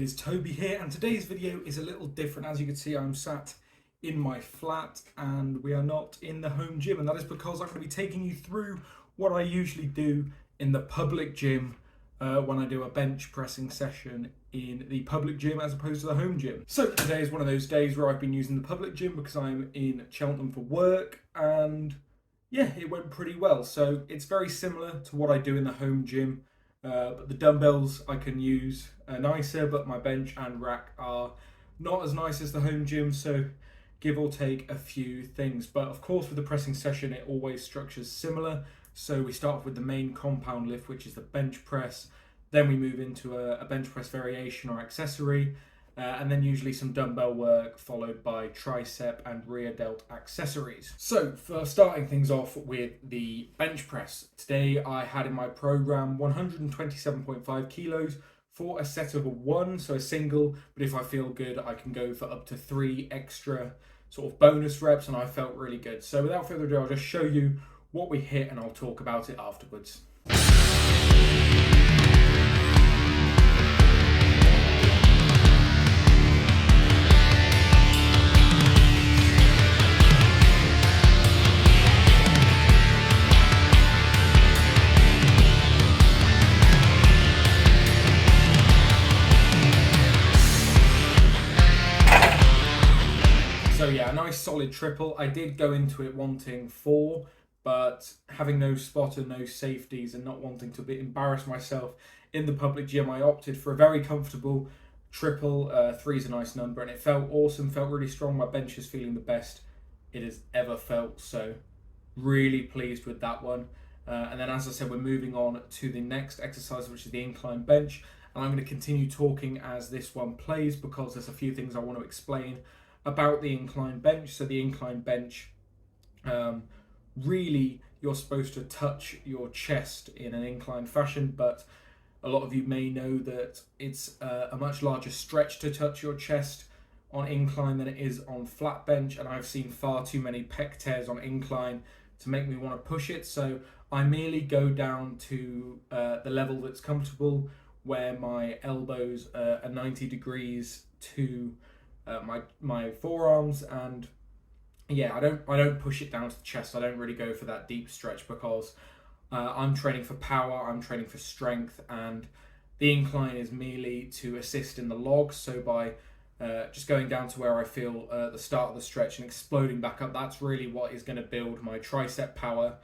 it is Toby here, and today's video is a little different. As you can see, I'm sat in my flat and we are not in the home gym, and that is because I'm going to be taking you through what I usually do in the public gym when I do a bench pressing session in the public gym as opposed to the home gym. So today is one of those days where I've been using the public gym because I'm in Cheltenham for work, and yeah, it went pretty well. So it's very similar to what I do in the home gym. But the dumbbells I can use are nicer, but my bench and rack are not as nice as the home gym, so give or take a few things. But of course, with the pressing session, it always structures similar. So we start off with the main compound lift, which is the bench press. Then we move into a bench press variation or accessory, and then usually some dumbbell work followed by tricep and rear delt accessories. So for starting things off with the bench press, today I had in my program 127.5 kilos for a set of a 1, so a single, but if I feel good I can go for up to 3 extra sort of bonus reps, and I felt really good. So without further ado, I'll just show you what we hit and I'll talk about it afterwards. So yeah, a nice solid triple. I did go into it wanting 4, but having no spotter, no safeties, and not wanting to embarrass myself in the public gym, I opted for a very comfortable triple. 3 is a nice number, and it felt awesome, felt really strong. My bench is feeling the best it has ever felt, so really pleased with that one. And then, as I said, we're moving on to the next exercise, which is the incline bench, and I'm going to continue talking as this one plays because there's a few things I want to explain about the incline bench. So the incline bench, really you're supposed to touch your chest in an incline fashion, but a lot of you may know that it's a much larger stretch to touch your chest on incline than it is on flat bench, and I've seen far too many pec tears on incline to make me want to push it. So I merely go down to the level that's comfortable, where my elbows are 90 degrees to my forearms, and yeah, I don't push it down to the chest. I don't really go for that deep stretch because I'm training for power, I'm training for strength, and the incline is merely to assist in the log. So by just going down to where I feel the start of the stretch and exploding back up, that's really what is going to build my tricep power.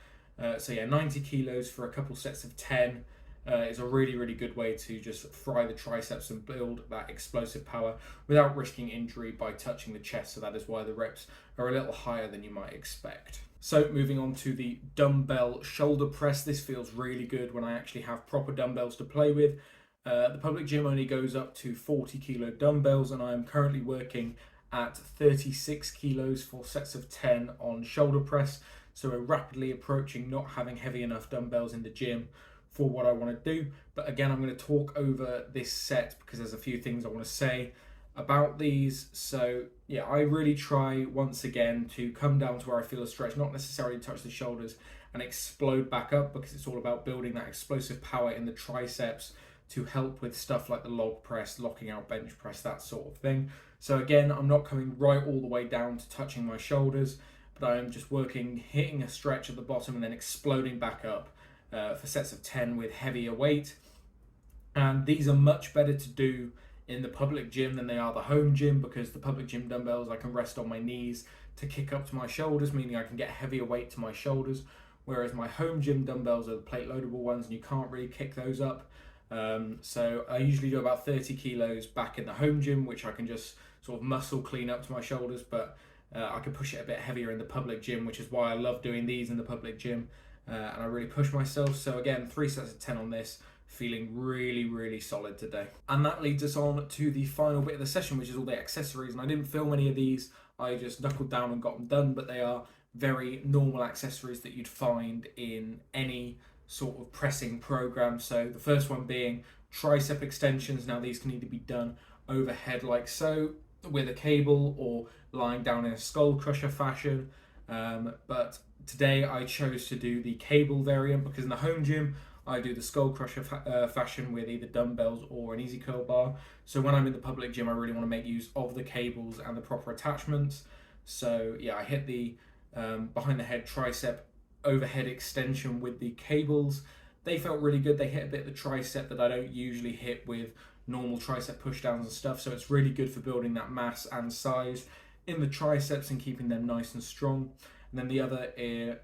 So yeah, 90 kilos for a couple sets of 10 is a really good way to just fry the triceps and build that explosive power without risking injury by touching the chest. So that is why the reps are a little higher than you might expect. So moving on to the dumbbell shoulder press. This feels really good when I actually have proper dumbbells to play with. The public gym only goes up to 40 kilo dumbbells, and I am currently working at 36 kilos for sets of 10 on shoulder press. So we're rapidly approaching not having heavy enough dumbbells in the gym for what I want to do. But again, I'm going to talk over this set because there's a few things I want to say about these. So yeah, I really try once again to come down to where I feel a stretch, not necessarily touch the shoulders and explode back up, because it's all about building that explosive power in the triceps to help with stuff like the log press, locking out bench press, that sort of thing. So again, I'm not coming right all the way down to touching my shoulders, but I am just working, hitting a stretch at the bottom and then exploding back up for sets of 10 with heavier weight. And these are much better to do in the public gym than they are the home gym, because the public gym dumbbells I can rest on my knees to kick up to my shoulders, meaning I can get heavier weight to my shoulders, whereas my home gym dumbbells are the plate loadable ones and you can't really kick those up. So I usually do about 30 kilos back in the home gym, which I can just sort of muscle clean up to my shoulders, but I can push it a bit heavier in the public gym, which is why I love doing these in the public gym. And I really push myself. So again, 3 sets of 10 on this, feeling really solid today. And that leads us on to the final bit of the session, which is all the accessories. And I didn't film any of these, I just knuckled down and got them done, but they are very normal accessories that you'd find in any sort of pressing program. So the first one being tricep extensions. Now these can either be done overhead like so, with a cable, or lying down in a skull crusher fashion. But today I chose to do the cable variant because in the home gym I do the skull crusher fashion with either dumbbells or an easy curl bar. So when I'm in the public gym, I really want to make use of the cables and the proper attachments. So yeah, I hit the behind the head tricep overhead extension with the cables. They felt really good. They hit a bit of the tricep that I don't usually hit with normal tricep push downs and stuff. So it's really good for building that mass and size in the triceps and keeping them nice and strong. And then the other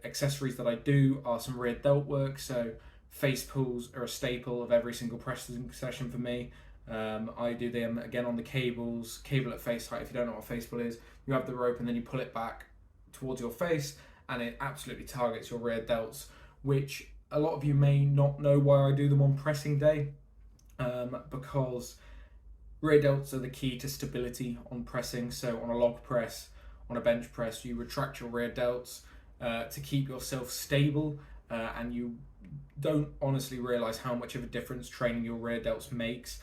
accessories that I do are some rear delt work. So face pulls are a staple of every single pressing session for me. I do them again on the cables, cable at face height. If you don't know what a face pull is, you have the rope and then you pull it back towards your face, and it absolutely targets your rear delts, which a lot of you may not know why I do them on pressing day, because rear delts are the key to stability on pressing. So on a log press, on a bench press, you retract your rear delts to keep yourself stable, and you don't honestly realize how much of a difference training your rear delts makes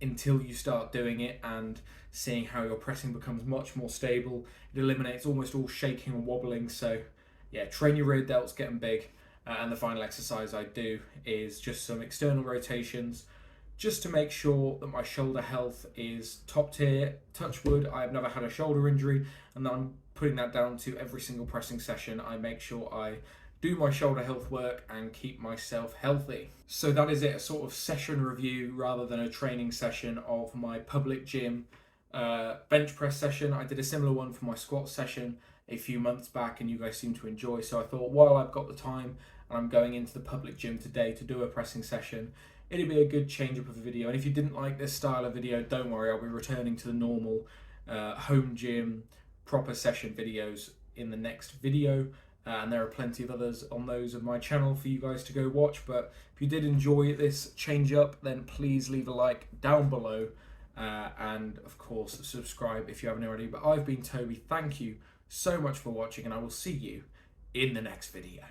until you start doing it and seeing how your pressing becomes much more stable. It eliminates almost all shaking and wobbling. So yeah, train your rear delts, get them big. And the final exercise I do is just some external rotations, just to make sure that my shoulder health is top tier. Touch wood, I have never had a shoulder injury, and I'm putting that down to every single pressing session. I make sure I do my shoulder health work and keep myself healthy. So that is it, a sort of session review rather than a training session of my public gym bench press session. I did a similar one for my squat session a few months back and you guys seem to enjoy. So I thought, while I've got the time and I'm going into the public gym today to do a pressing session, it'd be a good change up of a video. And if you didn't like this style of video, don't worry, I'll be returning to the normal home gym proper session videos in the next video. And there are plenty of others on those of my channel for you guys to go watch. But if you did enjoy this change up, then please leave a like down below, and of course subscribe if you haven't already. But I've been Toby, thank you so much for watching, and I will see you in the next video.